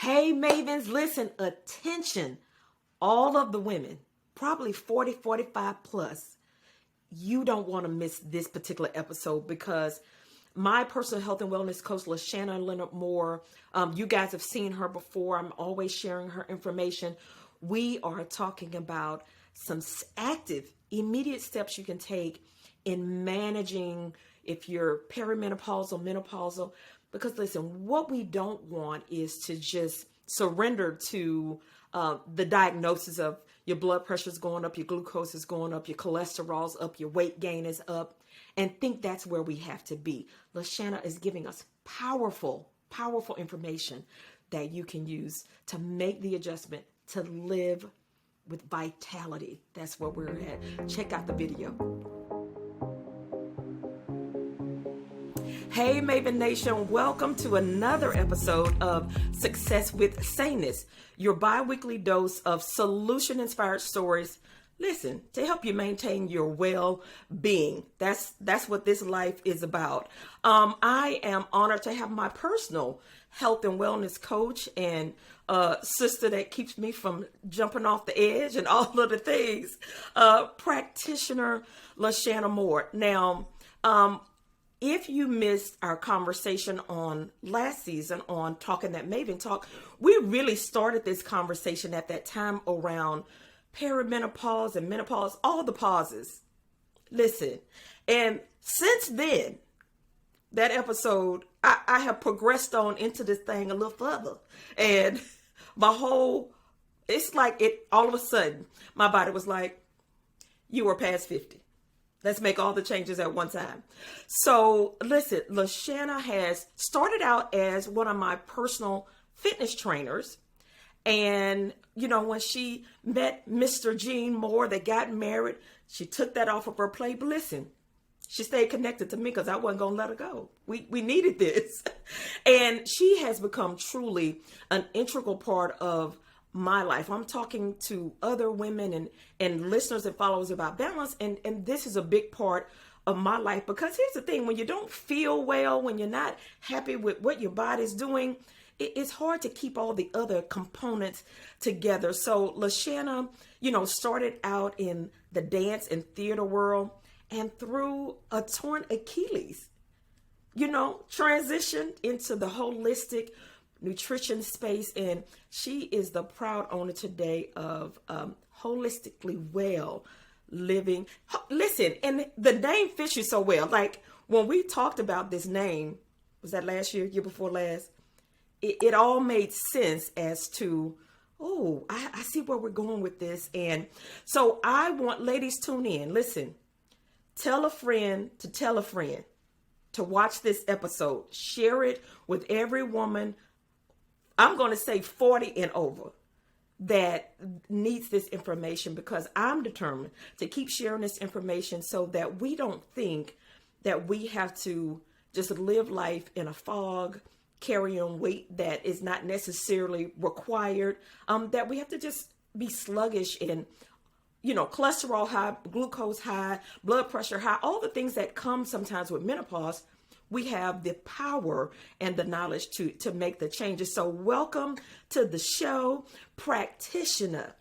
Hey, Mavens, listen, attention. All of the women, probably 40, 45 plus, you don't want to miss this particular episode because my personal health and wellness coach, LaShanna Leonard Moore, you guys have seen her before. I'm always sharing her information. We are talking about some active, immediate steps you can take in managing if you're perimenopausal, menopausal. Because listen, what we don't want is to just surrender to the diagnosis of your blood pressure is going up, your glucose is going up, your cholesterol's up, your weight gain is up, and think that's where we have to be. LaShanna is giving us powerful, powerful information that you can use to make the adjustment to live with vitality. That's where we're at. Check out the video. Hey, Maven Nation, welcome to another episode of Success with Saneness, your bi-weekly dose of solution-inspired stories. Listen, to help you maintain your well-being. That's what this life is about. I am honored to have my personal health and wellness coach and sister that keeps me from jumping off the edge and all of the things, practitioner LaShanna Moore. Now, if you missed our conversation on last season on Talking That Maven Talk, we really started this conversation at that time around perimenopause and menopause, all the pauses. Listen, and since then, that episode, I have progressed on into this thing a little further. And it's like all of a sudden, my body was like, you were past 50. Let's make all the changes at one time. So listen, LaShanna has started out as one of my personal fitness trainers. And, you know, when she met Mr. Gene Moore, they got married, she took that off of her plate. But listen, she stayed connected to me because I wasn't going to let her go. We needed this. And she has become truly an integral part of my life. I'm talking to other women and listeners and followers about balance. And this is a big part of my life, because here's the thing, when you don't feel well, when you're not happy with what your body's doing, it's hard to keep all the other components together. So LaShanna, started out in the dance and theater world, and through a torn Achilles, transitioned into the holistic nutrition space, and she is the proud owner today of Holistically Well Living. Listen, and the name fits you so well. Like when we talked about this name, was that last year before last? It all made sense as to, I see where we're going with this. And so I want ladies, tune in. Listen, tell a friend to tell a friend to watch this episode. Share it with every woman, I'm going to say 40 and over, that needs this information, because I'm determined to keep sharing this information so that we don't think that we have to just live life in a fog, carry on weight that is not necessarily required, that we have to just be sluggish and, cholesterol high, glucose high, blood pressure high, all the things that come sometimes with menopause. We have the power and the knowledge to make the changes. So welcome to the show, practitioner,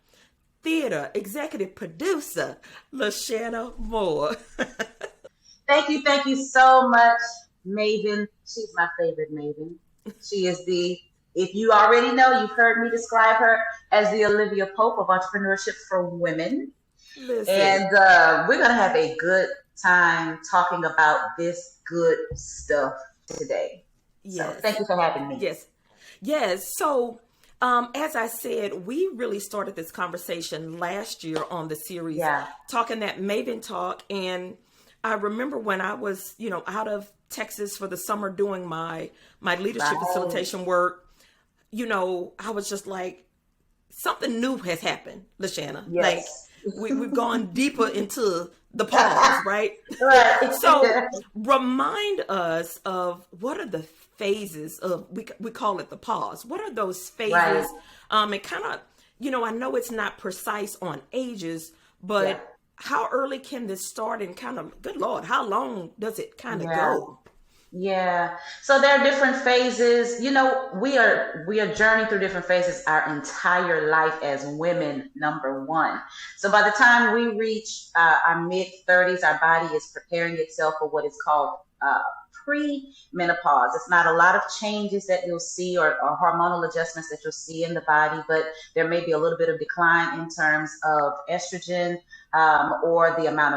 theater, executive producer, LaShanna Moore. Thank you so much, Maven. She's my favorite Maven. She is if you already know, you've heard me describe her as the Olivia Pope of entrepreneurship for women. Listen. And we're going to have a good time talking about this good stuff today. Yes. So thank you for having me. Yes. So as I said, we really started this conversation last year on the series, Talking That Maven Talk. And I remember when I was, out of Texas for the summer doing my leadership facilitation work, I was just like, something new has happened, LaShanna. Yes. Like we've gone deeper into the pause, right? Right. So remind us of what are the phases of, we call it the pause. What are those phases? Right. And kind of, I know it's not precise on ages, but how early can this start, and kind of, good Lord, how long does it kind of go? Yeah. So there are different phases. You know, we are journeying through different phases our entire life as women, number one. So by the time we reach our mid 30s, our body is preparing itself for what is called pre-menopause. It's not a lot of changes that you'll see or hormonal adjustments that you'll see in the body, but there may be a little bit of decline in terms of estrogen, or the amount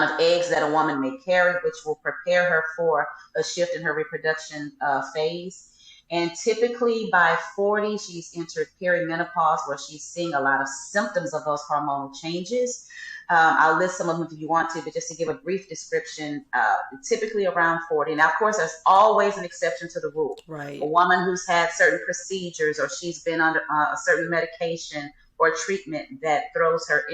of eggs that a woman may carry, which will prepare her for a shift in her reproduction phase. And typically by 40, she's entered perimenopause, where she's seeing a lot of symptoms of those hormonal changes. I'll list some of them if you want to, but just to give a brief description, typically around 40. Now, of course, there's always an exception to the rule. Right. A woman who's had certain procedures, or she's been under a certain medication or treatment that throws her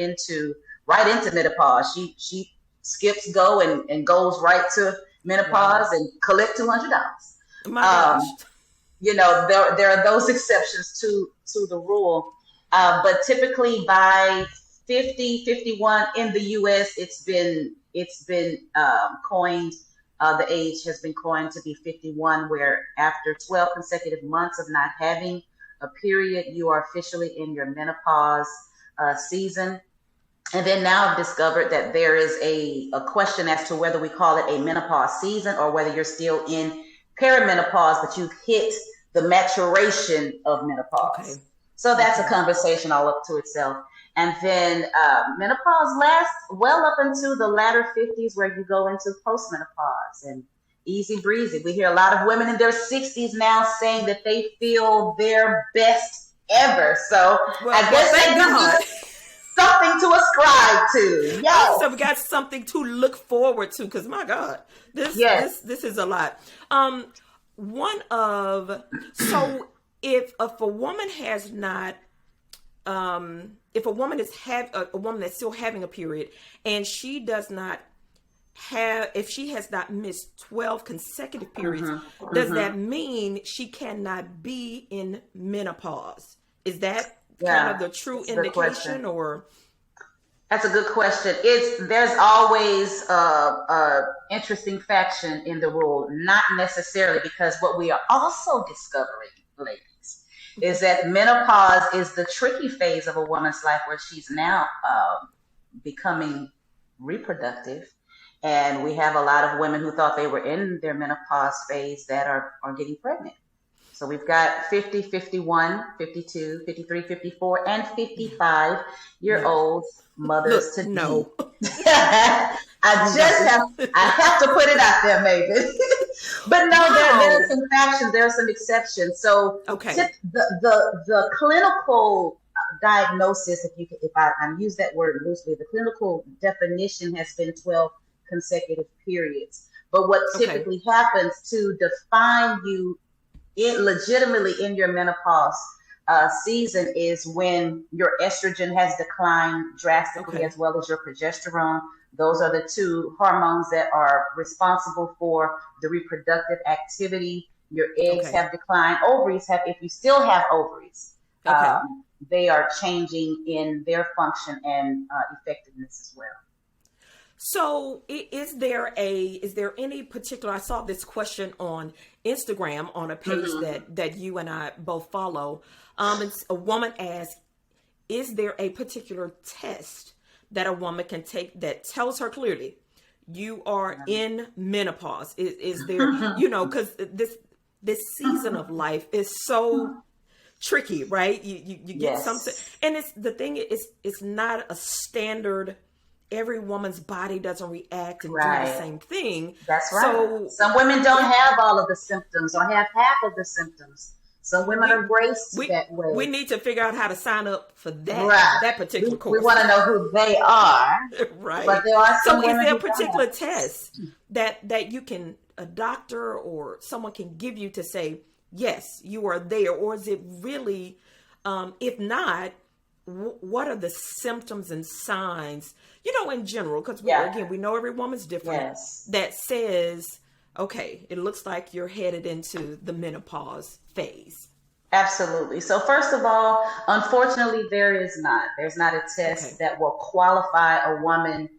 right into menopause. She skips go and goes right to menopause and collect $200. My gosh. There are those exceptions to the rule. But typically by 50, 51 in the US, it's been coined. The age has been coined to be 51, where after 12 consecutive months of not having a period, you are officially in your menopause season. And then now I've discovered that there is a question as to whether we call it a menopause season or whether you're still in perimenopause, but you've hit the maturation of menopause. Okay. So that's a conversation all up to itself. And then menopause lasts well up into the latter 50s, where you go into postmenopause, and easy breezy. We hear a lot of women in their 60s now saying that they feel their best ever. So I guess that gives us something to ascribe to. Yes. So we got something to look forward to, because my God, this is a lot. So if a woman has not, if a woman a woman that's still having a period, and she does not if she has not missed 12 consecutive periods, does that mean she cannot be in menopause? Is that kind of the true indication, or? That's a good question. There's always a interesting faction in the rule, not necessarily, because what we are also discovering, ladies, is that menopause is the tricky phase of a woman's life, where she's now becoming reproductive. And we have a lot of women who thought they were in their menopause phase that are getting pregnant. So we've got 50, 51, 52, 53, 54, and 55-year-old mothers to no. I have to put it out there, Maven. But no, there are some factions, there are some exceptions. So the clinical diagnosis, if I use that word loosely, the clinical definition has been 12 consecutive periods. But what typically happens to define you legitimately in your menopause season is when your estrogen has declined drastically, as well as your progesterone. Those are the two hormones that are responsible for the reproductive activity. Your eggs have declined. Ovaries have, if you still have ovaries, they are changing in their function and effectiveness as well. So is there any particular, I saw this question on Instagram on a page that you and I both follow. It's a woman asked, is there a particular test that a woman can take that tells her clearly you are in menopause? Is there, because this season of life is so tricky, right? You get something, and it's not a standard. Every woman's body doesn't react and do the same thing. That's right. So some women don't have all of the symptoms or have half of the symptoms. Some women are graced that way. We need to figure out how to sign up for that particular course. We want to know who they are. Right. But there are some women is there a particular test that you can, a doctor or someone can give you to say, yes, you are there? Or is it really, if not, what are the symptoms and signs, in general, because we know every woman's different, that says, okay, it looks like you're headed into the menopause phase? Absolutely. So first of all, unfortunately, there's not a test that will qualify a woman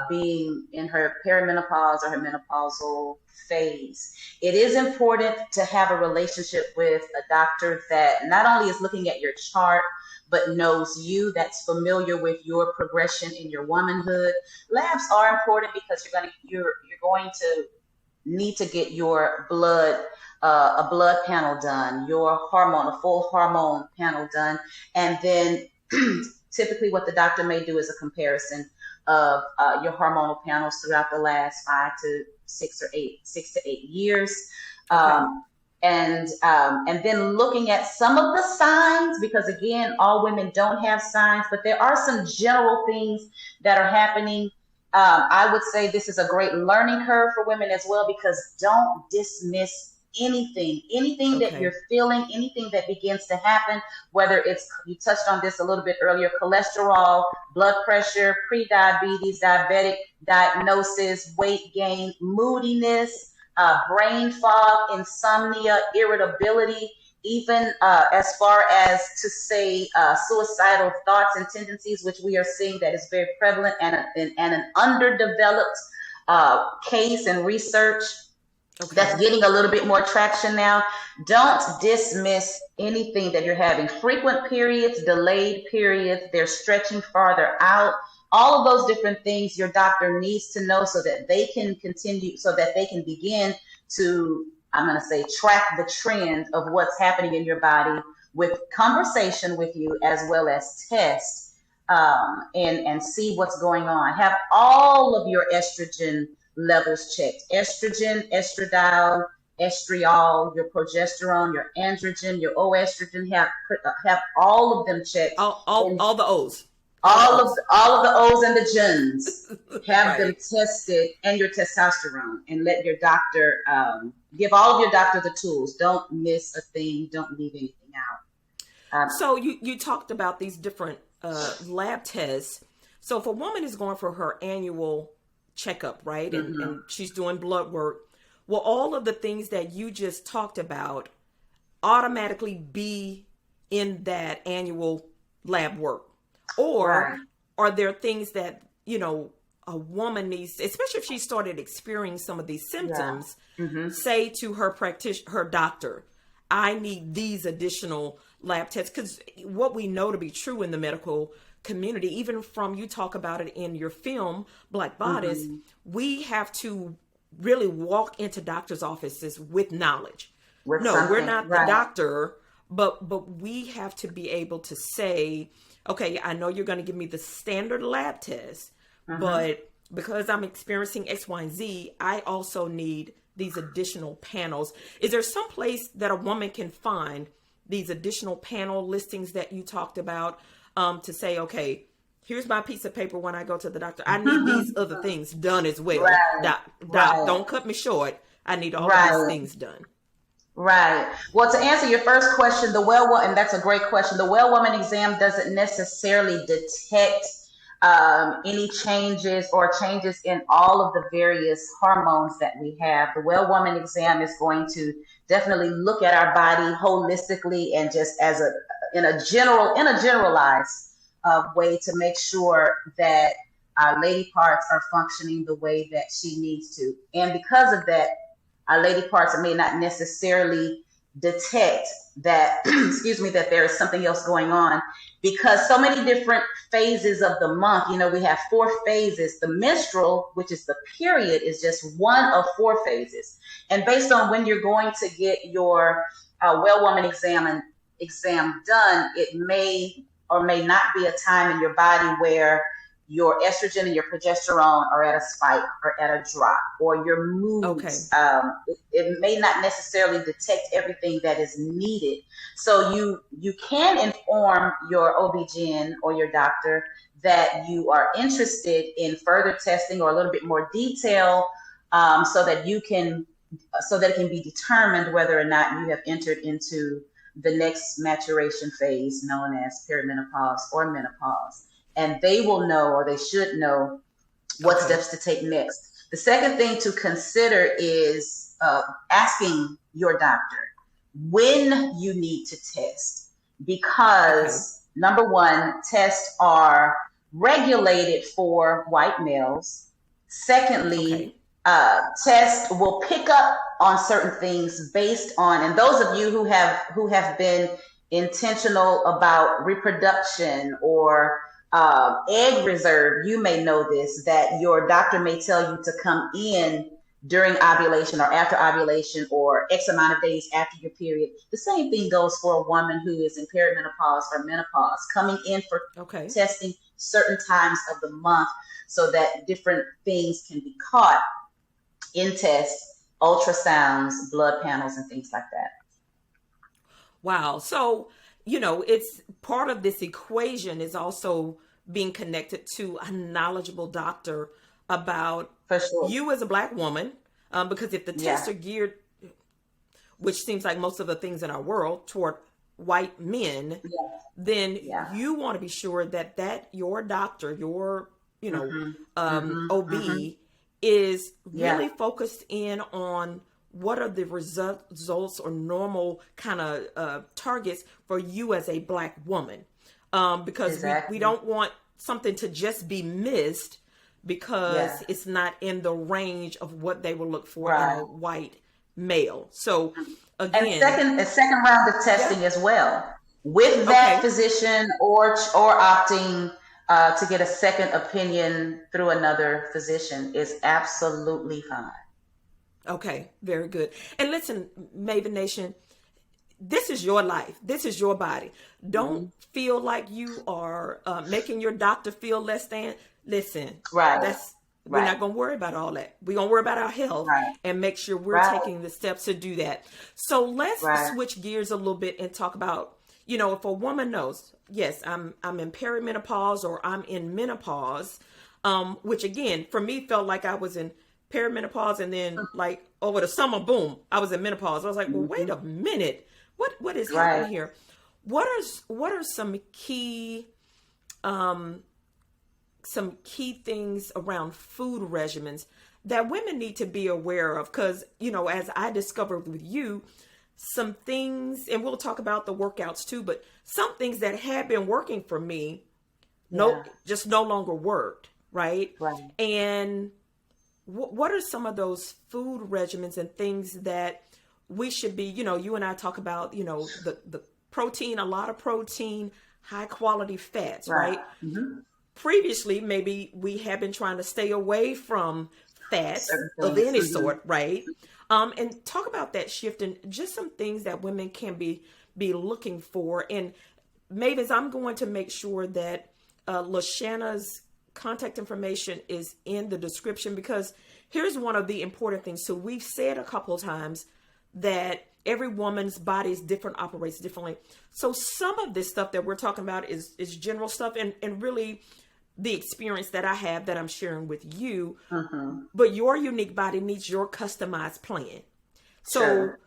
being in her perimenopause or her menopausal phase. It is important to have a relationship with a doctor that not only is looking at your chart, but knows you, that's familiar with your progression in your womanhood. Labs are important because you're going to need to get your blood, a blood panel done, your hormone, a full hormone panel done, and then typically what the doctor may do is a comparison of your hormonal panels throughout the last 6 to 8 years. Okay. And then looking at some of the signs, because again, all women don't have signs, but there are some general things that are happening. I would say this is a great learning curve for women as well, because don't dismiss anything that Okay. you're feeling, anything that begins to happen, whether it's, you touched on this a little bit earlier, cholesterol, blood pressure, pre-diabetes, diabetic diagnosis, weight gain, moodiness, brain fog, insomnia, irritability, even as far as to say suicidal thoughts and tendencies, which we are seeing that is very prevalent and an underdeveloped case and research Okay. that's getting a little bit more traction now. Don't dismiss anything that you're having. Frequent periods, delayed periods, they're stretching farther out. All of those different things your doctor needs to know so that they can continue, so that they can begin to, I'm going to say, track the trend of what's happening in your body with conversation with you as well as tests, and see what's going on. Have all of your estrogen levels checked. Estrogen, estradiol, estriol, your progesterone, your androgen, your oestrogen, have all of them checked. And All the O's. All the O's. all of the O's and the Juns, have them Right. tested, and your testosterone, and let your doctor, give all of your doctor the tools. Don't miss a thing. Don't leave anything out. So you talked about these different lab tests. So if a woman is going for her annual checkup, right, and she's doing blood work, will all of the things that you just talked about automatically be in that annual lab work? Or Right. are there things that, a woman needs, especially if she started experiencing some of these Yeah. symptoms, Mm-hmm. say to her her doctor, I need these additional lab tests? Because what we know to be true in the medical community, even from, you talk about it in your film, Black Bodice, Mm-hmm. we have to really walk into doctors' offices with knowledge. With No, we're something. not the Right. doctor, but we have to be able to say, okay, I know you're going to give me the standard lab test, Mm-hmm. but because I'm experiencing X, Y, and Z, I also need these additional panels. Is there some place that a woman can find these additional panel listings that you talked about, to say, okay, here's my piece of paper when I go to the doctor. I need these other things done as well. Right. Doc, Right. don't cut me short. I need all of these Right. things done. Right. Well, to answer your first question, and that's a great question. The well woman exam doesn't necessarily detect any changes or changes in all of the various hormones that we have. The well woman exam is going to definitely look at our body holistically and just as in a generalized way to make sure that our lady parts are functioning the way that she needs to. And because of that, our lady parts may not necessarily detect that, excuse me, that there is something else going on, because so many different phases of the month, we have 4 phases. The menstrual, which is the period, is just one of 4 phases. And based on when you're going to get your well woman exam done, it may or may not be a time in your body where your estrogen and your progesterone are at a spike or at a drop, or your moods. Okay. It may not necessarily detect everything that is needed. So you can inform your OB-GYN or your doctor that you are interested in further testing or a little bit more detail, so that it can be determined whether or not you have entered into the next maturation phase known as perimenopause or menopause. And they will know, or they should know, what Okay. steps to take next. The second thing to consider is asking your doctor when you need to test, Okay. because number one, tests are regulated for white males. Okay. Secondly, test will pick up on certain things based on, and those of you who have been intentional about reproduction or egg reserve, you may know this, that your doctor may tell you to come in during ovulation or after ovulation or X amount of days after your period. The same thing goes for a woman who is in perimenopause or menopause, coming in for Okay. testing certain times of the month so that different things can be caught in tests, ultrasounds, blood panels, and things like that. Wow. So, it's part of this equation is also being connected to a knowledgeable doctor about For sure. you as a black woman. Because if the Yeah. tests are geared, which seems like most of the things in our world, toward white men, Yeah. then Yeah. you want to be sure that your doctor, your Mhm. Mhm. Mhm. OB, is Yeah. really focused in on what are the results or normal kind of targets for you as a black woman, because we Exactly. don't want something to just be missed because Yeah. it's not in the range of what they will look for in a Right. white male. So And again, second, a second round of yeah, testing as well with that okay. physician, or opting to get a second opinion through another physician is absolutely fine. Okay, very good. And listen, Maven Nation, this is your life. This is your body. Don't Mhm. feel like you are making your doctor feel less than. Listen, Right. that's we're Right. not going to worry about all that. We're going to worry about our health Right. and make sure we're Right. taking the steps to do that. So let's Right. switch gears a little bit and talk about, if a woman knows, yes, I'm in perimenopause or I'm in menopause, which again for me felt like I was in perimenopause and then like over the summer, boom, I was in menopause. I was like, well, wait Mhm. a minute, what is happening Right. here? What are some key things around food regimens that women need to be aware of? Because as I discovered with you, some things, and we'll talk about the workouts too, but some things that had been working for me Yeah. just no longer worked, right? Right. And what are some of those food regimens and things that we should be, you and I talk about, the protein, a lot of protein, high quality fats, Right. right? Hmm. Previously, maybe we have been trying to stay away from fats Certain of things. any Hmm. sort, right? And talk about that shift and just some things that women can be looking for. And Mavis, I'm going to make sure that Lashana's contact information is in the description, because here's one of the important things. So we've said a couple of times that every woman's body is different, operates differently. So some of this stuff that we're talking about is general stuff, and really the experience that I have that I'm sharing with you. Hmm. But your unique body needs your customized plan. So Sure.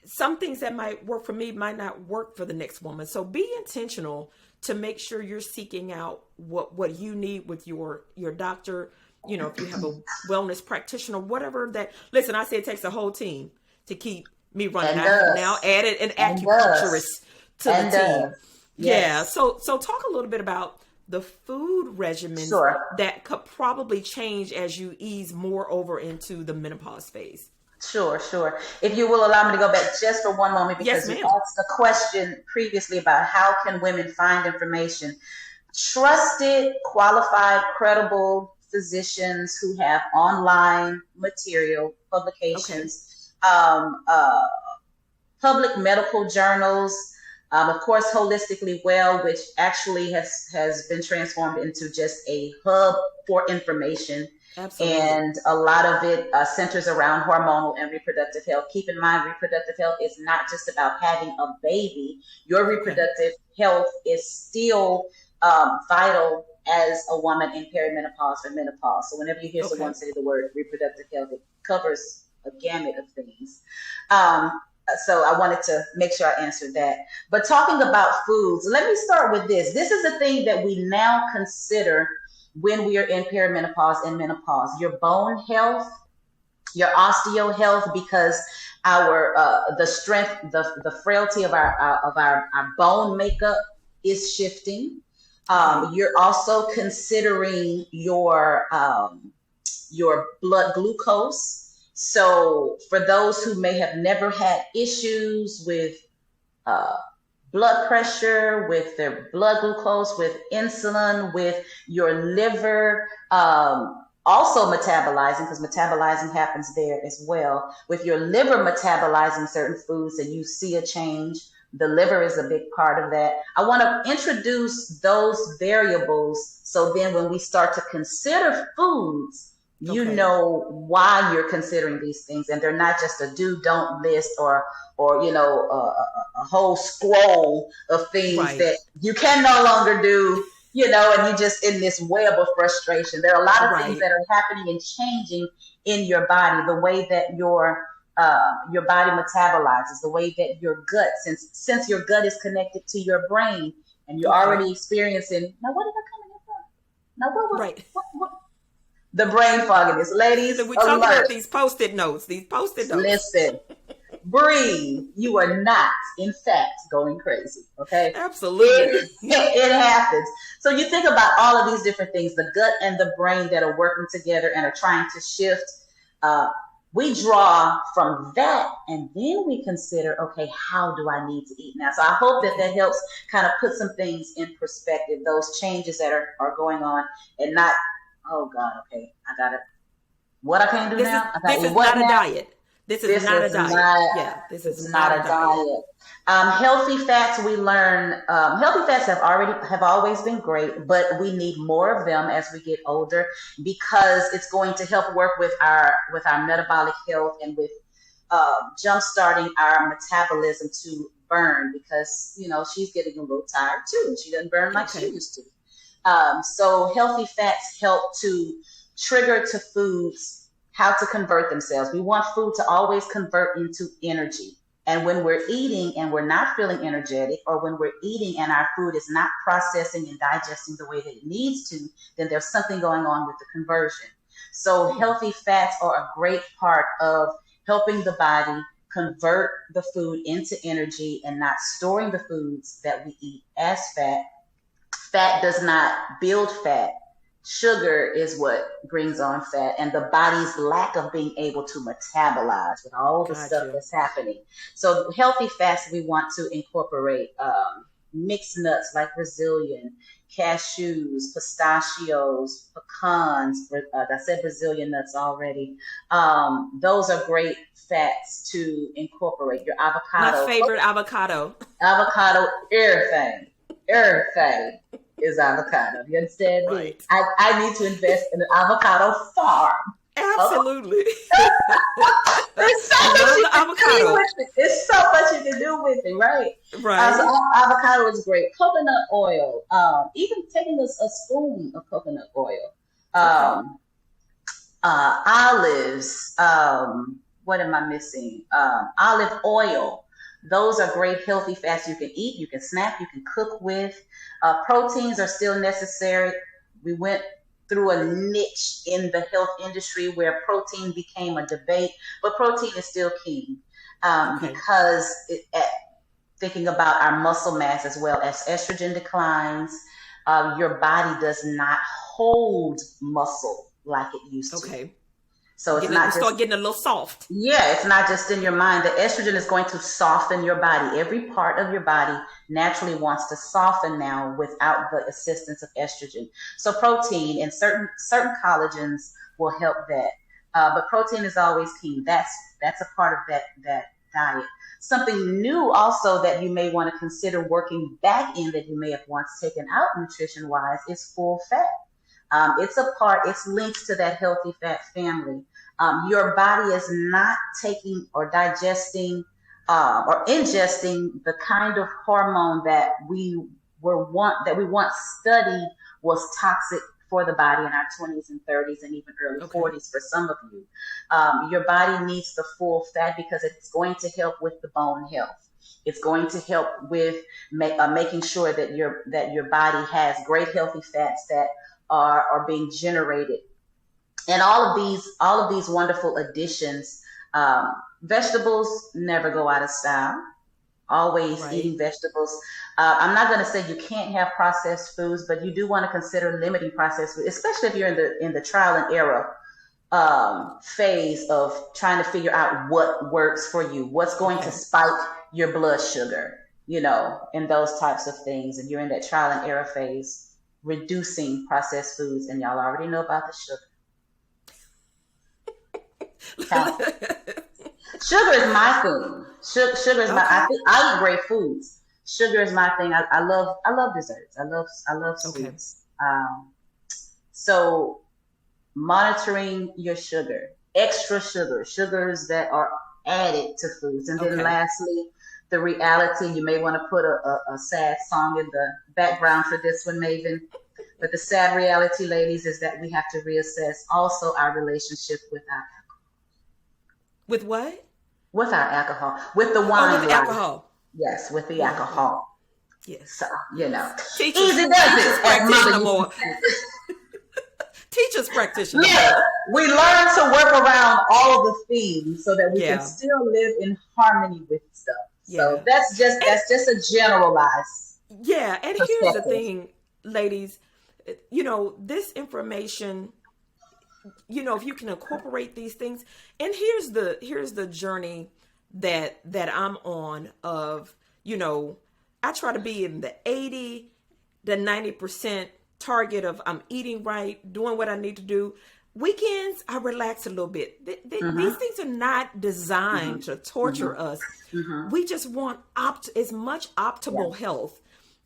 some things that might work for me might not work for the next woman. So be intentional to make sure you're seeking out what you need with your doctor. If you have a wellness practitioner, whatever that. Listen, I say it takes a whole team to keep me running. And I have now does. added an And does. acupuncturist to the And team. does. Yeah. Yes. So talk a little bit about the food regimens Sure. that could probably change as you ease more over into the menopause phase. Sure, sure. If you will allow me to go back just for one moment, Yes, because you ma'am. asked a question previously about how can women find information. Trusted, qualified, credible physicians who have online material, Okay. publications, public medical journals, of course, Holistically Well, which actually has been transformed into just a hub for information, Absolutely. and a lot of it centers around hormonal and reproductive health. Keep in mind, reproductive health is not just about having a baby. Your Okay. reproductive health is still vital as a woman in perimenopause or menopause. So whenever you hear someone Okay. say the word reproductive health, it covers a gamut of things. Um, so I wanted to make sure I answered that. But talking about foods, let me start with this. This is a thing that we now consider when we are in perimenopause and menopause. Your bone health, your osteo health, because our the strength, the frailty of our bone makeup is shifting. Okay. You're also considering your blood glucose. So for those who may have never had issues with uh, blood pressure, with their blood glucose, with insulin, with your liver, also metabolizing, because metabolizing happens there as well. With your liver metabolizing certain foods and you see a change, the liver is a big part of that. I want to introduce those variables so then when we start to consider foods, you Okay. know why you're considering these things and they're not just a do don't list or a whole scroll of things Right. that you can no longer do, and you just in this web of frustration. There are a lot of things Right. that are happening and changing in your body, the way that your body metabolizes, the way that your gut, since your gut is connected to your brain, and you're Okay. already experiencing. Now, what did I come in here from? Now, Right. what the brain fogginess, ladies, We talk about alert! these post-it notes. These post-it notes. Listen, breathe. You are not, in fact, going crazy. Okay, Absolutely. it happens. So you think about all of these different things, the gut and the brain that are working together and are trying to shift. Uh, we draw from that, and then we consider, okay, how do I need to eat now? So I hope that Okay. that helps kind of put some things in perspective, those changes that are going on, and not, oh God, okay, I gotta, what I can't do This is now? I gotta this eat is what not a now? diet. This is This not a is diet. not. Yeah, this is It's not not a a diet. diet. Healthy fats. We learn healthy fats have always been great, but we need more of them as we get older because it's going to help work with our metabolic health and with jump starting our metabolism to burn because she's getting a little tired too. She doesn't burn like she Okay. used to. So healthy fats help to trigger to foods how to convert themselves. We want food to always convert into energy. And when we're eating and we're not feeling energetic, or when we're eating and our food is not processing and digesting the way that it needs to, then there's something going on with the conversion. So Hmm. healthy fats are a great part of helping the body convert the food into energy and not storing the foods that we eat as fat. Fat does not build fat. Sugar is what brings on fat, and the body's lack of being able to metabolize with all the Got stuff you. that's happening. So, healthy fats, we want to incorporate mixed nuts like Brazilian, cashews, pistachios, pecans. I said Brazilian nuts already. Those are great fats to incorporate. Your My avocado, favorite avocado. avocado, everything is avocado. You understand me? Right. I need to invest in an avocado farm. Okay? Absolutely. There's so I much love you the can do avocado. with it. There's so much you can do with it, right? So Right. avocado is great. Coconut oil, even taking a spoon of coconut oil. Okay. Um, Olives. What am I missing? Olive oil. Those are great healthy fats you can eat, you can snack, you can cook with. Proteins are still necessary. We went through a niche in the health industry where protein became a debate, but protein is still king Okay. because thinking about our muscle mass as well as estrogen declines, your body does not hold muscle like it used to. Okay. So it's Getting it, not just, start getting a little soft. yeah, it's not just in your mind. The estrogen is going to soften your body. Every part of your body naturally wants to soften now without the assistance of estrogen. So protein and certain collagens will help that. But protein is always key. That's a part of that diet. Something new also that you may want to consider working back in that you may have once taken out nutrition wise is full fat. It's linked to that healthy fat family. Your body is not taking or digesting or ingesting the kind of hormone that we once studied was toxic for the body in our 20s and 30s and even early Okay. 40s for some of you. Your body needs the full fat because it's going to help with the bone health. It's going to help with making sure that your body has great healthy fats that are being generated, and all of these wonderful additions. Vegetables never go out of style. Always Right. eating vegetables. I'm not going to say you can't have processed foods, but you do want to consider limiting processed food, especially if you're in the trial and error phase of trying to figure out what works for you, what's going to Okay. spike your blood sugar, and those types of things. And you're in that trial and error phase, reducing processed foods, and y'all already know about the sugar. Count. Sugar is my thing. Sugar is my. I Okay. think I eat great foods. Sugar is my thing. I love desserts. I love Okay. sweets. So monitoring your sugar, extra sugar, sugars that are added to foods. And then Okay. lastly, the reality, you may want to put a sad song in the background for this one, Maven. But the sad reality, ladies, is that we have to reassess also our relationship With what? with our alcohol, with the Oh, wine with life. alcohol. Yes, with the Yeah. Yeah. alcohol. So, Yes. you know, Teachers, easy does teachers it, as mother practitioner used to more. say. Teachers practitioner Yeah, more. we learn to work around all of the things so that we can Yeah. still live in harmony with stuff. So Yeah. that's just And that's just a generalized yeah, and here's the perspective. thing, ladies, this information, if you can incorporate these things, and here's the journey that I'm on of, I try to be in the 80 to 90% target of I'm eating right, doing what I need to do. Weekends, I relax a little bit. These Mm-hmm. things are not Mm-hmm. designed to torture Mm-hmm. us. Mm-hmm. We just want as much Yeah. optimal health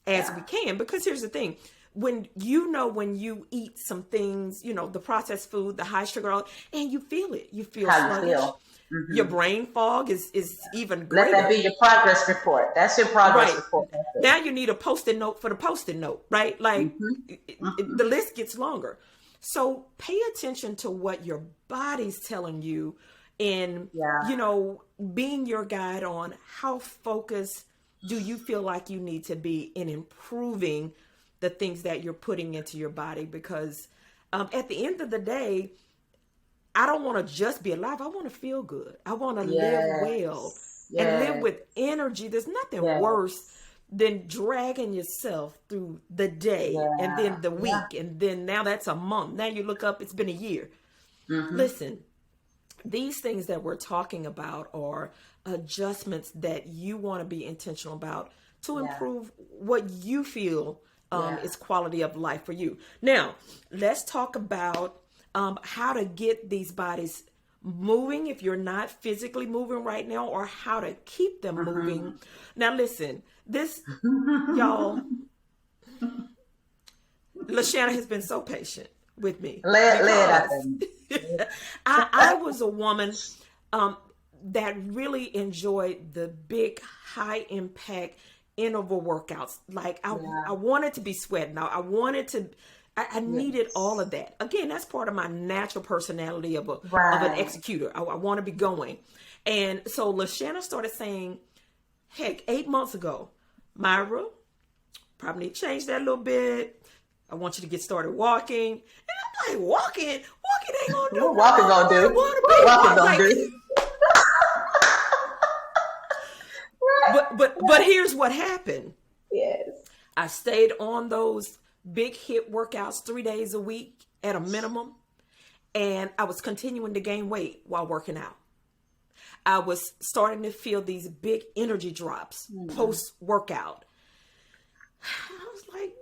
as we Yeah. can. Because here's the thing, when you eat some things, the processed food, the high sugar, and you feel How you sluggish. feel. Your Mm-hmm. brain fog is even Let that greater. be your progress report. That's your progress Right. report. That's it. Now you need a post-it note for the post-it note, right? Like Mm-hmm. the Mm-hmm. list gets longer. So pay attention to what your body's telling you, and Yeah. being your guide on how focused do you feel like you need to be in improving the things that you're putting into your body, because at the end of the day, I don't want to just be alive. I want to feel good. I want to live well Yes. and live Yes. with energy. There's nothing worse Yes. than dragging yourself through the day and Yeah. then the Yeah. week. And then now that's a month. Now you look up, it's been a year. Mm-hmm. Listen, these things that we're talking about are adjustments that you want to be intentional about to Yeah. improve what you feel Yeah. is quality of life for you. Now, let's talk about how to get these bodies moving if you're not physically moving right now, or how to keep them moving. Mm-hmm. Now, listen, y'all, Lashana has been so patient with me lay it out because there. I was a woman um, that really enjoyed the big, high impact interval workouts. Like I Yeah. wanted to be sweating. I wanted to. I needed all Yes. of that. Again, that's part of my natural personality of an Right. executor. I want to be going, and so Lashana started saying, "Heck, 8 months ago, Myra, probably need to change that a little bit. I want you to get started walking." And I'm like, walking ain't gonna do What nothing. walking gonna I do? want to What be walking walking. gonna Like, do? Right. but here's what happened. Yes. I stayed on those big hit workouts 3 days a week at a minimum, and I was continuing to gain weight while working out. I was starting to feel these big energy drops Mm. post workout. I was like,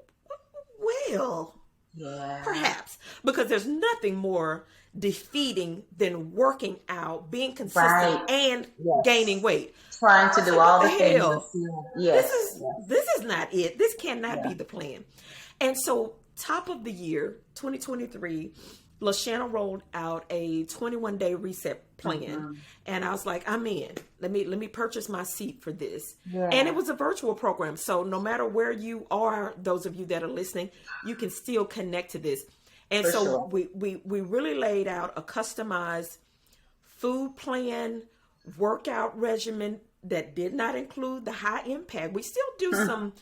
well, Yeah. perhaps, because there's nothing more defeating than working out, being consistent, Right. and gaining Yes. weight. Trying I to was do like, what all the the things and hell? feel. This Yes. is Yes. this is not it. This cannot Yeah. be the plan. And so, top of the year, 2023, Lashana rolled out a 21-day reset plan, Mm-hmm. and I was like, I'm in. Let me purchase my seat for this. And it Yeah. was a virtual program, so no matter where you are, those of you that are listening, you can still connect to this. And For so sure. we really laid out a customized food plan, workout regimen that did not include the high impact. We still do some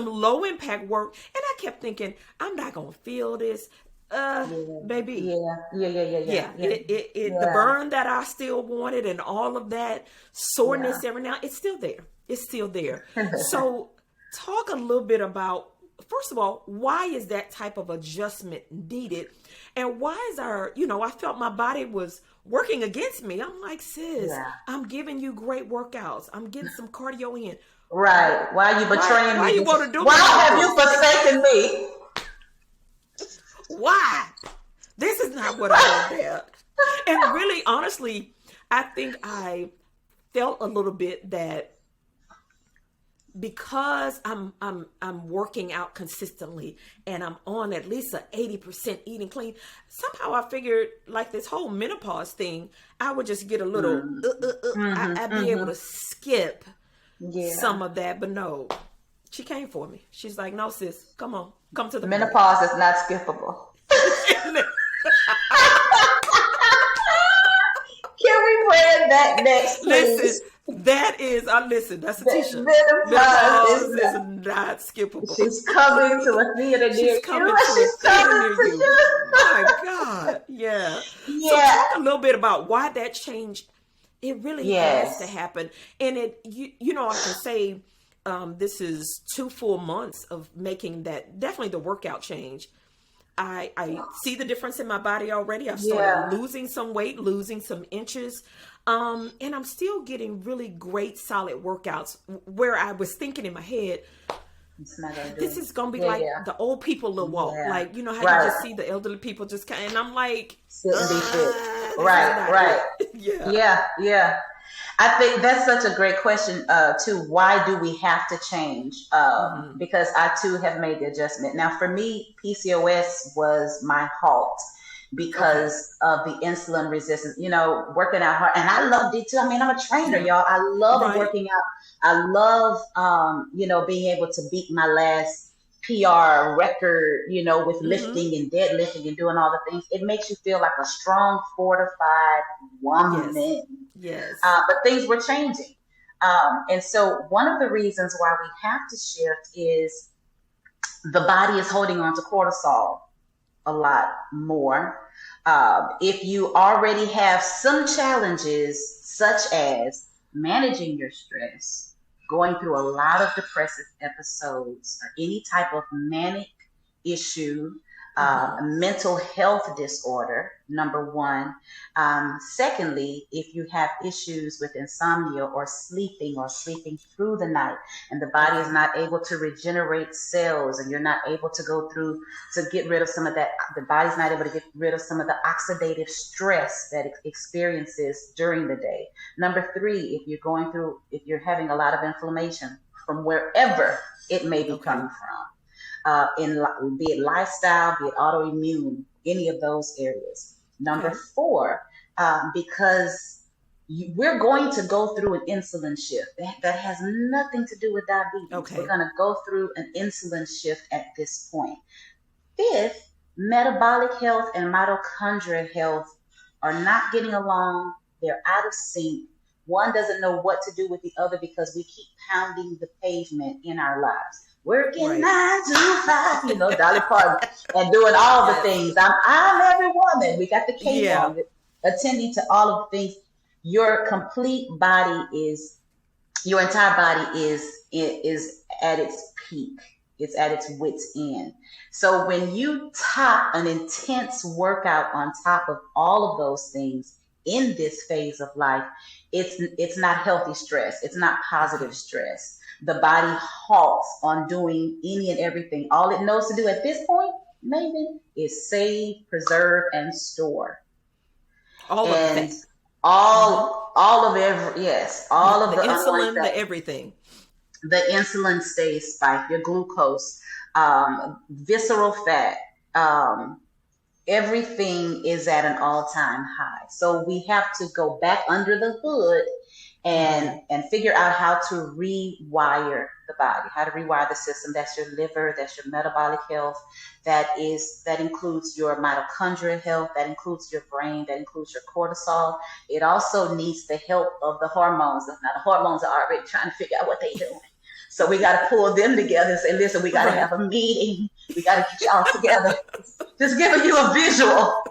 low impact work, and I kept thinking, I'm not gonna feel this, Yeah. baby. Yeah. Yeah. Yeah. Yeah. Yeah. Yeah, Yeah. it the Yeah. burn that I still wanted and all of that Yeah. soreness every now, it's still there. It's still there. So talk a little bit about, first of all, why is that type of adjustment needed? And why is I felt my body was working against me. I'm like, sis, Yeah. I'm giving you great workouts. I'm getting some cardio in. Right. Why are you betraying Why me? you want to do me Why like have you forsaken me? Why? This is not what I wanted. And really, honestly, I think I felt a little bit that because I'm working out consistently and I'm on at least a 80% eating clean, somehow I figured like this whole menopause thing, I would just get a little I'd be able to skip some of that. But no, she came for me. She's like, no, sis, come on, come to the Menopause is not skippable. Can we wear that next, please? Listen, that's a t-shirt. Menopause is not skippable. She's coming to a theater near She's you. coming to a theater near you. My God. Yeah. Yeah. So talk a little bit about why that change, it really has to happen. And I can say this is 2 full months of making that, definitely the workout change. I see the difference in my body already. I've started losing some weight, losing some inches. And I'm still getting really great solid workouts where I was thinking in my head, this is going to be the old people little walk. Yeah. Like, you know how you just see the elderly people just kind of, and I'm like, sit and be fit. Right. Yeah. I think that's such a great question, too. Why do we have to change? Because I, too, have made the adjustment. Now, for me, PCOS was my halt because of the insulin resistance, working out hard. And I loved it, too. I mean, I'm a trainer, y'all. I love working out. I love, being able to beat my last PR record, with lifting and deadlifting and doing all the things. It makes you feel like a strong, fortified woman. Yes. But things were changing. And so one of the reasons why we have to shift is the body is holding on to cortisol a lot more. If you already have some challenges, such as managing your stress, going through a lot of depressive episodes, or any type of manic issue, mental health disorder, number one. Secondly, if you have issues with insomnia or sleeping through the night, and the body is not able to regenerate cells, and you're not able to go through to get rid of some of that, the body's not able to get rid of some of the oxidative stress that it experiences during the day. Number three, if you're having a lot of inflammation from wherever it may be coming from, be it lifestyle, be it autoimmune, any of those areas. Number four, because we're going to go through an insulin shift that has nothing to do with diabetes. Okay. We're going to go through an insulin shift at this point. Fifth, metabolic health and mitochondrial health are not getting along. They're out of sync. One doesn't know what to do with the other because we keep pounding the pavement in our lives. Working 9 to 5, Dolly Parton, and doing all the things. I'm every woman. We got the cape on, attending to all of the things. Your entire body is at its peak. It's at its wit's end. So when you top an intense workout on top of all of those things in this phase of life, it's not healthy stress. It's not positive stress. The body halts on doing any and everything. All it knows to do at this point, Maven, is save, preserve, and store. All of the insulin, the everything. The insulin stays spiked, your glucose, visceral fat, everything is at an all-time high. So we have to go back under the hood and figure out how to rewire the body, how to rewire the system. That's your liver, that's your metabolic health, that includes your mitochondrial health, that includes your brain, that includes your cortisol. It also needs the help of the hormones. Now the hormones are already trying to figure out what they're doing. So we got to pull them together and say, listen, we got to have a meeting. We got to get y'all together. Just giving you a visual.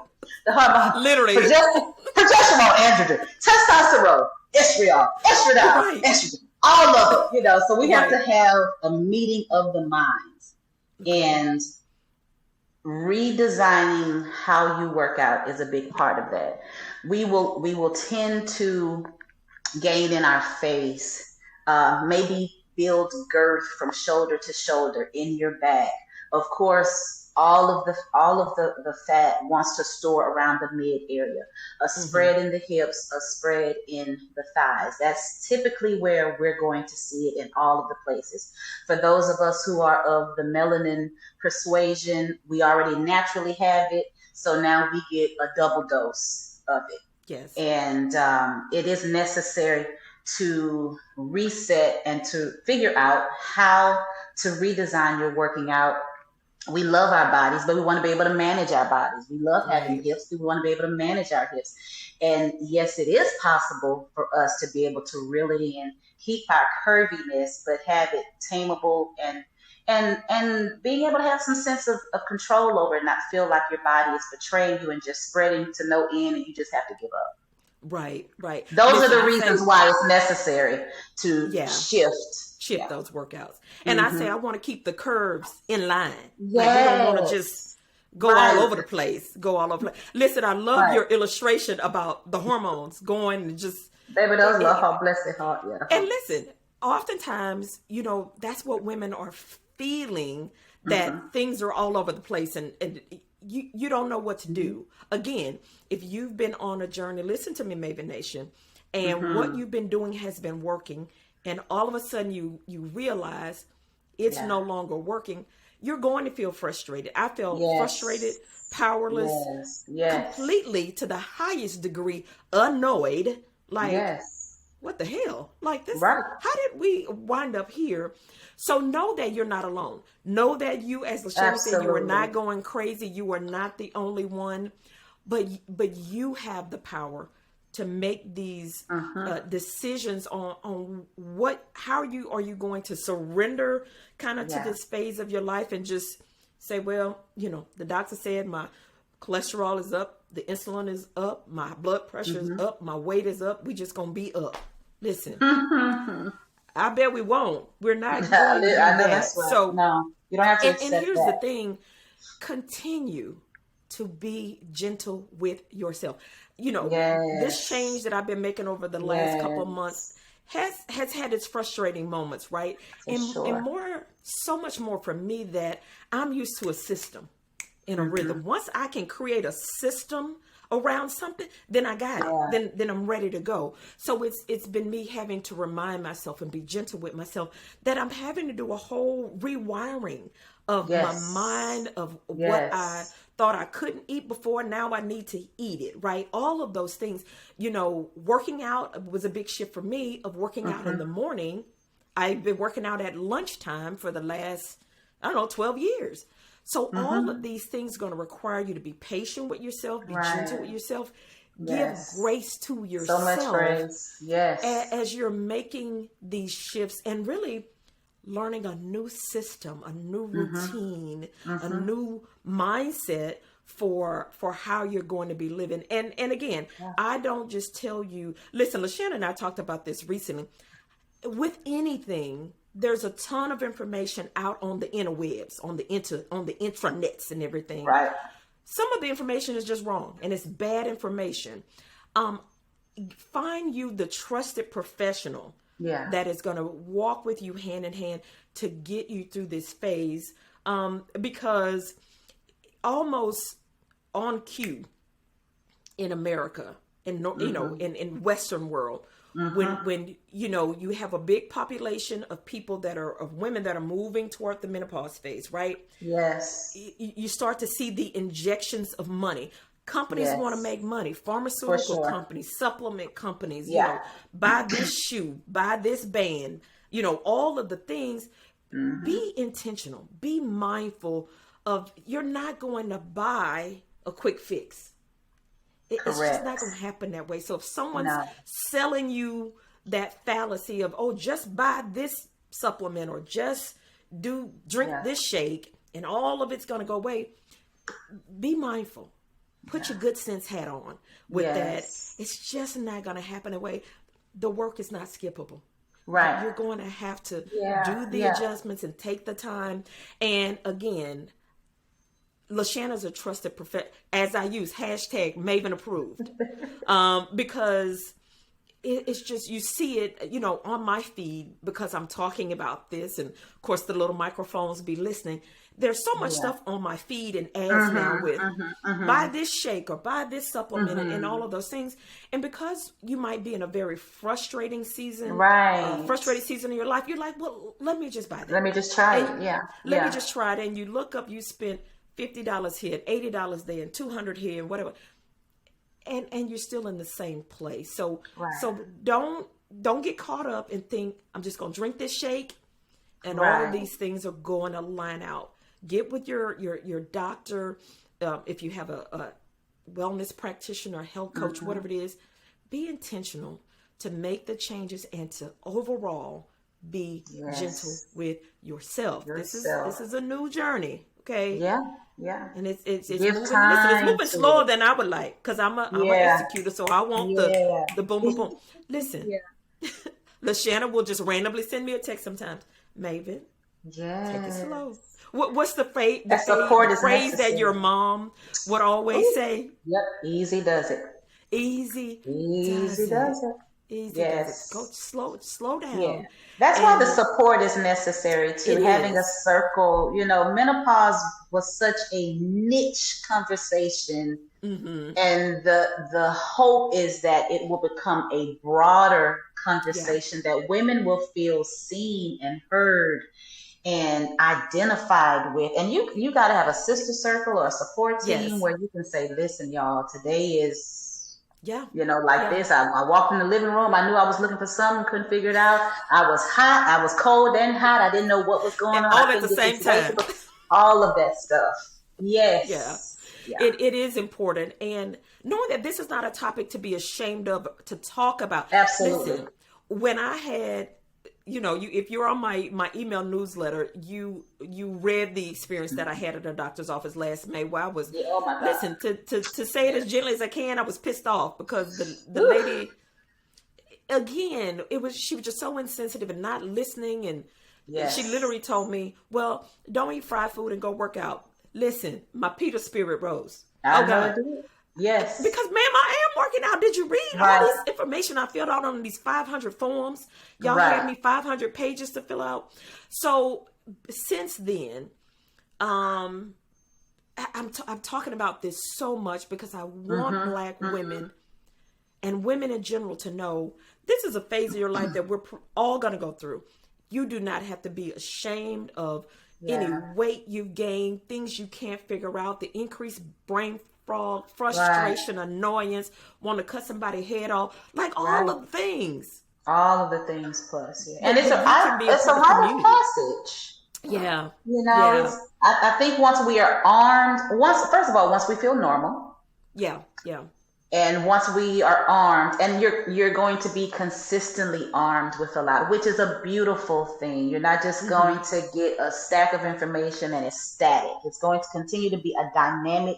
The hormone. Literally. Progesterone, androgen, testosterone, estriol, estradiol, estrogen. all of it, so we have Right. to have a meeting of the minds, Okay. and redesigning how you work out is a big part of that. We will tend to gain in our face, maybe build girth from shoulder to shoulder in your back. Of course, all of the fat wants to store around the mid area. A Mm-hmm. spread in the hips, a spread in the thighs. That's typically where we're going to see it in all of the places. For those of us who are of the melanin persuasion, we already naturally have it. So now we get a double dose of it, Yes. and it is necessary to reset and to figure out how to redesign your working out. We love our bodies, but we want to be able to manage our bodies. We love having Right. hips, but we want to be able to manage our hips. And yes, it is possible for us to be able to reel it in, keep our curviness, but have it tameable, and being able to have some sense of control over it, not feel like your body is betraying you and just spreading to no end and you just have to give up. Right. Right. Those are Listen, the I reasons say, why it's necessary to yeah, shift. shift Yeah. those workouts. And I say, Hmm. I want to keep the curves in line. Like, we don't want to just Yes. go all Right. over the place. Go all over the place. Listen, I love Right. your illustration about the hormones going and just, Baby, it, those love it, her blessed heart. Yeah. and listen, oftentimes, that's what women are feeling, that Hmm. things are all over the place, and you don't know what to Hmm. do. Again, if you've been on a journey, listen to me, Maven Nation, and what Hmm. you've been doing has been working, and all of a sudden you realize it's Yeah. no longer working, you're going to feel frustrated. I felt frustrated, Yes. powerless, Yes. Yes. completely to the highest degree, annoyed, like, Yes. what the hell? Like this, Right. how did we wind up here? So know that you're not alone. Know that you, as Lashana said, you are not Absolutely. going crazy. You are not the only one, but you have the power to make these Hmm. decisions on how are you going to surrender kind of to Yeah. this phase of your life, and just say, well, the doctor said my cholesterol is up, the insulin is up, my blood pressure is Hmm. up, my weight is up. We just gonna be up. Listen, Hmm. I bet we won't. We're not going to do I know that's that. right. So, No, you don't have to and accept here's the that. thing: continue to be gentle with yourself. This change Yes. that I've been making over the last couple of months Yes. has had its frustrating moments, right? For And sure. more, so much more for me, that I'm used to a system in a Hmm. rhythm. Once I can create a system around something, then I got it. Yeah. Then I'm ready to go. So it's been me having to remind myself and be gentle with myself that I'm having to do a whole rewiring of my Yes. mind, of what I Yes. thought I couldn't eat before. Now I need to eat it, right? All of those things. Working out was a big shift for me, of working out in the Hmm. morning. I've been working out at lunchtime for the last, I don't know, 12 years. So all of Hmm. these things are going to require you to be patient with yourself, be gentle with Right. yourself, give Yes. grace to So much yourself grace. Yes. as you're making these shifts, and really learning a new system, a new Hmm. routine, a Hmm. new mindset for how you're going to be living. And again, Yeah. I don't just tell you, listen, LaShanna and I talked about this recently. With anything, there's a ton of information out on the interwebs, on the intranets and everything. Right. Some of the information is just wrong, and it's bad information. Um, Find you the trusted professional Yeah. that is going to walk with you hand in hand to get you through this phase. Because almost on cue in America, Hmm. in Western world, Hmm. when you have a big population of people of women that are moving toward the menopause phase, right? Yes. You start to see the injections of money. Companies want to Yes. make money. For Pharmaceutical sure. companies, supplement companies, Yeah. buy this shoe, buy this band, all of the things. Hmm. Be intentional. Be mindful of, you're not going to buy a quick fix. It's just not Correct. going to happen that way. So if someone's No. selling you that fallacy of, oh, just buy this supplement, or just drink Yeah. this shake and all of it's going to go away, be mindful. Put Yeah. your good sense hat on with that. Yes. It's just not going to happen that way. The work is not skippable. Right. You're going to have to Yeah. do the Yeah. adjustments and take the time. And again, LaShanna's a trusted professional, as I use hashtag Maven approved, because it's just, you see it, on my feed, because I'm talking about this, and of course the little microphones be listening. There's so much Yeah. stuff on my feed and ads now with buy Mm-hmm. this shake or buy this supplement, and all Mm-hmm. of those things. And because you might be in a very Right. frustrated season of your life, you're like, well, let me just buy Let that. me just try And it. Yeah. let me Yeah. just try it. And you look up, you spent $50 here, $80 there, and $200 here, and whatever, and you're still in the same place. So Right. so don't get caught up and think I'm just gonna drink this shake and all of Right. these things are going to line out. Get with your doctor, if you have a wellness practitioner, health coach, Mm-hmm. whatever it is. Be intentional to make the changes and to overall be gentle Yes. with yourself. Yourself. This is a new journey, okay? Yeah. Yeah. And it's Give moving. Listen, it's time moving to slower it. than I would like, because I'm a Yeah. executor, so I want Yeah. the boom boom boom. Listen, Yeah. LaShanna will just randomly send me a text sometimes. Maven, take it Yes. slow. What's the phrase That support the is phrase that your necessary. mom would always Ooh. say? Yep. Easy does it. Easy Easy does it. does it. Easy does it. Go Yes. slow Yeah. down. That's why the And support is necessary too. it Having a is. circle, menopause was such a niche conversation, Mm-hmm. and the hope is that it will become a broader Yeah. conversation, that women will feel seen and heard and identified with. And you got to have a sister circle or a support team Yes. where you can say, listen, y'all, today is, Yeah. like Yeah. this. I walked in the living room. I knew I was looking for something, couldn't figure it out. I was hot. I was cold and hot. I didn't know what was going And on. I all at the couldn't get same situation. time. All of that stuff. Yeah. Yes. Yeah. It is important. And knowing that this is not a topic to be ashamed of, to talk about. Absolutely. Listen, when I had, if you're on my email newsletter, you read the experience that I had at the doctor's office last May, where I was, Yeah. Oh my God. listen, to say it as gently as I can, I was pissed off because the Whew. lady, again, she was just so insensitive and not listening. And she Yes. literally told me, well, don't eat fried food and go work out. Listen, my Peter spirit rose. Oh I know God. it did. Yes. Because, ma'am, I am working out. Did you read all Right. this information I filled out on these 500 forms? Y'all had Right. me 500 pages to fill out. So since then, I'm talking about this so much because I want Mm-hmm. Black Mm-hmm. women and women in general to know this is a phase of your life that we're all going to go through. You do not have to be ashamed of any Yeah. weight you've gained, things you can't figure out, the increased brain fog, Right. frustration, annoyance, want to cut somebody's head off, like all Right. of the things. All of the things plus, yeah. And But you can be a it's a part of rite of community. passage. Yeah. It's Yeah. I think once we are armed, first of all, once we feel normal, Yeah. Yeah. and once we are armed, and you're going to be consistently armed with a lot, which is a beautiful thing. You're not just Mm-hmm. going to get a stack of information and it's static. It's going to continue to be a dynamic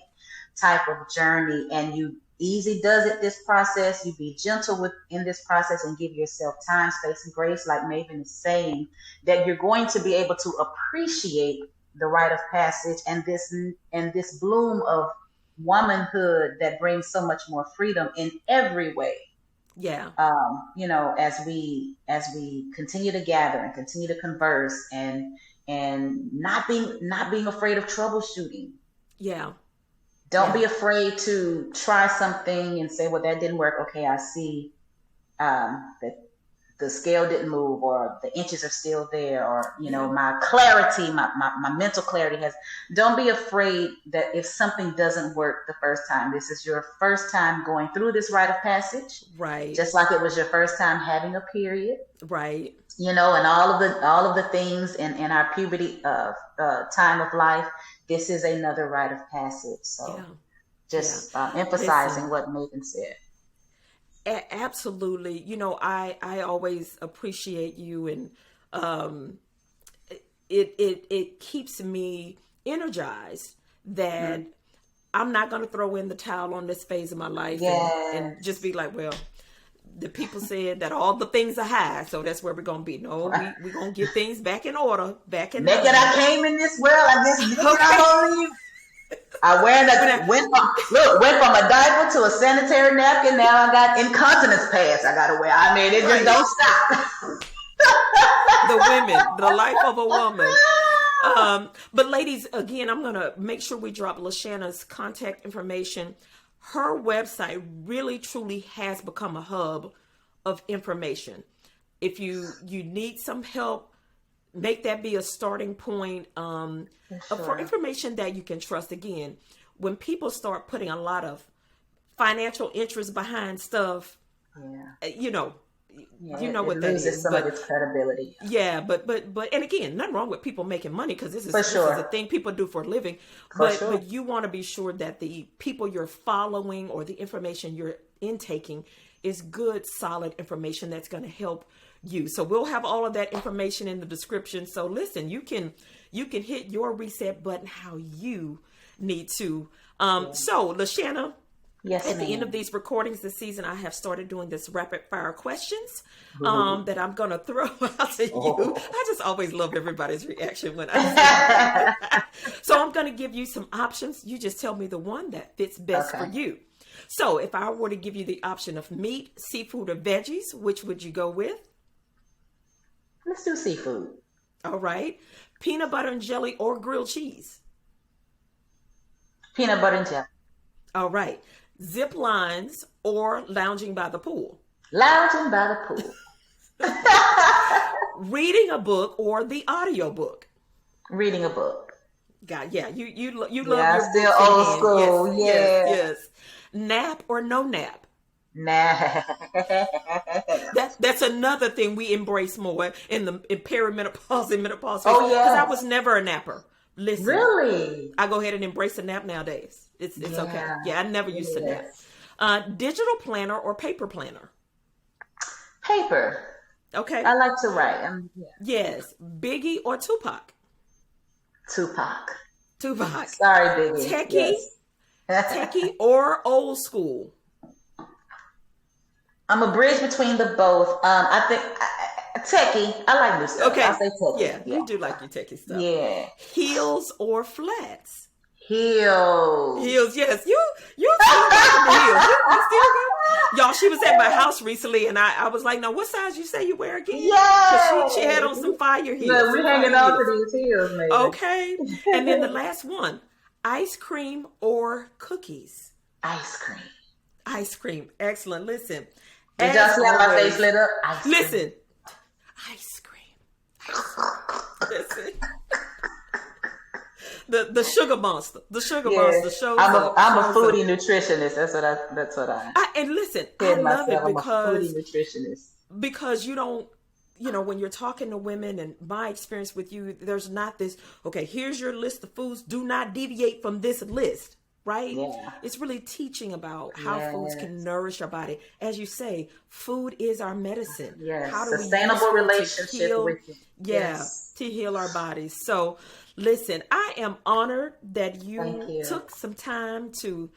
type of journey, and you easy does it this process. You be gentle in this process and give yourself time, space, and grace, like Maven is saying, that you're going to be able to appreciate the rite of passage and this bloom of womanhood that brings so much more freedom in every way. Yeah. As we continue to gather and continue to converse, and not being afraid of troubleshooting. Yeah. Don't Yeah. be afraid to try something and say, well, that didn't work. Okay, I see that the scale didn't move, or the inches are still there, or, Yeah. my clarity, my mental clarity has. Don't be afraid that if something doesn't work the first time, this is your first time going through this rite of passage, Right. just like it was your first time having a period, Right. and all of the things in our puberty time of life. This is another rite of passage. So Yeah. just Yeah. emphasizing Listen, what Megan said. absolutely. I always appreciate you, and um, it keeps me energized that Mm. I'm not going to throw in the towel on this phase of my life and just Yes. be like, well, the people said that all the things are high, so that's where we're gonna be. No, we gonna get things back in order, back in naked line. I came in this world, I guess naked Okay. I'm gonna leave. I went from a diaper to a sanitary napkin. Now I got incontinence pads I gotta wear. I mean, it just don't stop. The women, the life of a woman. But ladies, again, I'm going to make sure we drop LaShanna's contact information. Her website really, truly has become a hub of information. If you need some help, make that be a starting point for information that you can trust. Again, when people start putting a lot of financial interest behind stuff, you know what that is. Some of its credibility. Yeah, but and again, nothing wrong with people making money, because this is a thing people do for a living. But you want to be sure that the people you're following or the information you're intaking is good, solid information that's going to help you. So we'll have all of that information in the description. So listen, you can hit your reset button how you need to. So LaShanna, yes, at the end of these recordings this season, I have started doing this rapid fire questions that I'm going to throw out to you. I just always love everybody's reaction when I say that. So I'm going to give you some options. You just tell me the one that fits best for you. So if I were to give you the option of meat, seafood, or veggies, which would you go with? Let's do seafood. All right. Peanut butter and jelly or grilled cheese? Peanut butter and jelly. All right. Zip lines or lounging by the pool? Lounging by the pool. Reading a book or the audio book? Reading a book. God, yeah, you love your still books old in school. hand. Yes. Nap or no nap? Nah. That's another thing we embrace more in perimenopause and menopause. Oh yeah. Because I was never a napper. Listen. Really? I go ahead and embrace a nap nowadays. It's okay. Yeah, I never used to nap. Digital planner or paper planner? Paper. Okay. I like to write. Yes. Biggie or Tupac? Tupac. Sorry, Biggie. Techie? Yes. Techie or old school? I'm a bridge between the both. I think techie. I like new stuff. Okay. I'll say techie. Yeah, you do like your techie stuff. Yeah. Heels or flats? Heels. Yes. You still rocking the heels. You still got, y'all, she was at my house recently, and I was like, "No, what size you say you wear again?" Yeah. Because she had on some fire heels. Look, we're hanging on to these heels, maybe. Okay. And then the last one: ice cream or cookies? Ice cream. Excellent. Listen. Did y'all see how my face lit up? Listen. Ice cream. Listen. The sugar monster. The sugar monster shows up. I'm a foodie nutritionist. That's what I and listen, I love it because I'm a foodie nutritionist. Because you don't, when you're talking to women, and my experience with you, there's not this, okay, here's your list of foods. Do not deviate from this list. Right? Yeah. It's really teaching about how foods can nourish our body. As you say, food is our medicine. Yes. How do Sustainable we relationship with it. Yeah, to heal our bodies. So listen, I am honored that you took some time to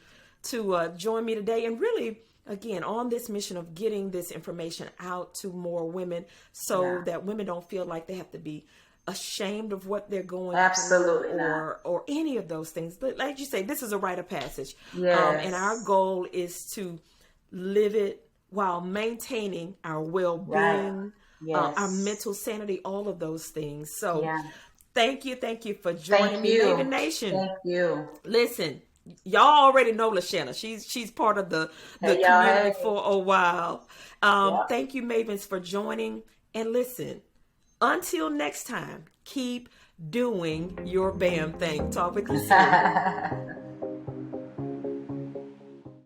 join me today, and really, again, on this mission of getting this information out to more women, so that women don't feel like they have to be ashamed of what they're going through or any of those things. But like you say, this is a rite of passage. Yes. And our goal is to live it while maintaining our well-being, our mental sanity, all of those things. So thank you for joining me, Maven Nation. Thank you. Listen, y'all already know LaShanna. She's part of the community for a while. Thank you, Mavens, for joining. And listen, until next time, keep doing your BAM thing. Talk with you soon.